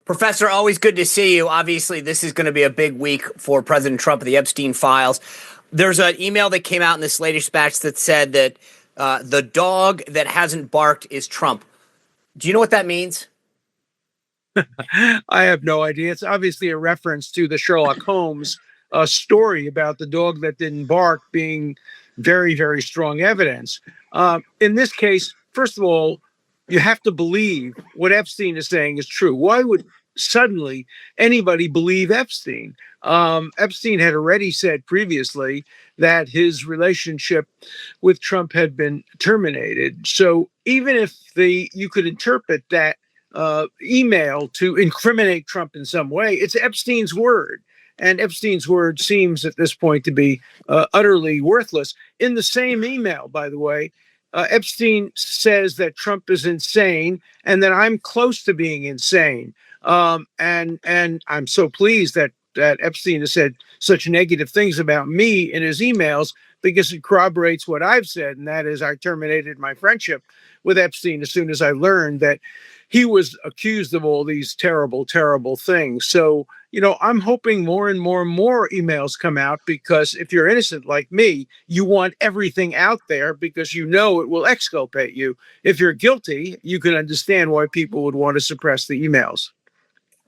Professor, always good to see you. Obviously, this is going to be a big week for President Trump and the Epstein files. There's an email that came out in this latest batch that said that the dog that hasn't barked is Trump. Do you know what that means? I have no idea. It's obviously a reference to the Sherlock Holmes story about the dog that didn't bark being very, very strong evidence. In this case, first of all, you have to believe what Epstein is saying is true. Why would suddenly anybody believe Epstein? Epstein had already said previously that his relationship with Trump had been terminated. So even if you could interpret that email to incriminate Trump in some way, it's Epstein's word. And Epstein's word seems at this point to be utterly worthless. In the same email, by the way, Epstein says that Trump is insane and that I'm close to being insane. And I'm so pleased that Epstein has said such negative things about me in his emails, because it corroborates what I've said, and that is I terminated my friendship with Epstein as soon as I learned that he was accused of all these terrible, terrible things. So, I'm hoping more and more and more emails come out, because if you're innocent like me, you want everything out there because it will exculpate you. If you're guilty, you can understand why people would want to suppress the emails.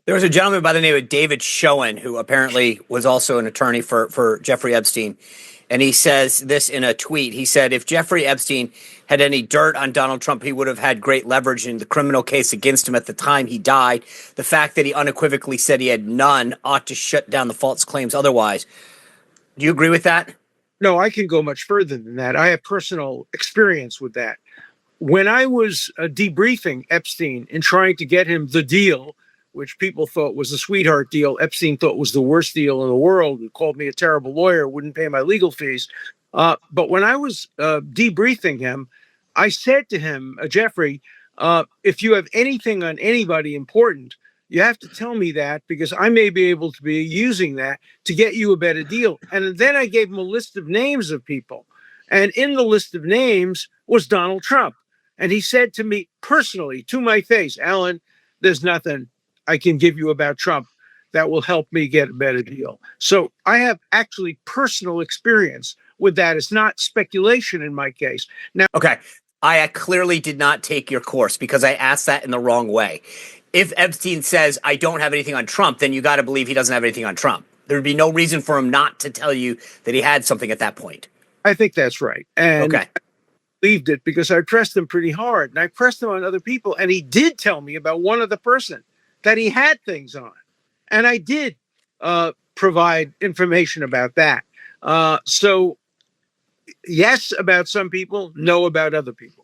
There was a gentleman by the name of David Schoen, who apparently was also an attorney for Jeffrey Epstein. And he says this in a tweet. He said, if Jeffrey Epstein had any dirt on Donald Trump, he would have had great leverage in the criminal case against him at the time he died. The fact that he unequivocally said he had none ought to shut down the false claims otherwise. Do you agree with that? No, I can go much further than that. I have personal experience with that. When I was debriefing Epstein and trying to get him the deal, which people thought was a sweetheart deal, Epstein thought was the worst deal in the world and called me a terrible lawyer, wouldn't pay my legal fees. But when I was debriefing him, I said to him, Jeffrey, if you have anything on anybody important, you have to tell me that, because I may be able to be using that to get you a better deal. And then I gave him a list of names of people. And in the list of names was Donald Trump. And he said to me personally, to my face, Alan, there's nothing I can give you about Trump that will help me get a better deal. So I have actually personal experience with that. It's not speculation in my case. Now, okay, I clearly did not take your course because I asked that in the wrong way. If Epstein says, I don't have anything on Trump, then you got to believe he doesn't have anything on Trump. There would be no reason for him not to tell you that he had something at that point. I think that's right. And okay. I believed it because I pressed him pretty hard, and I pressed him on other people. And he did tell me about one other person that he had things on. And I did provide information about that. So yes, about some people, no about other people.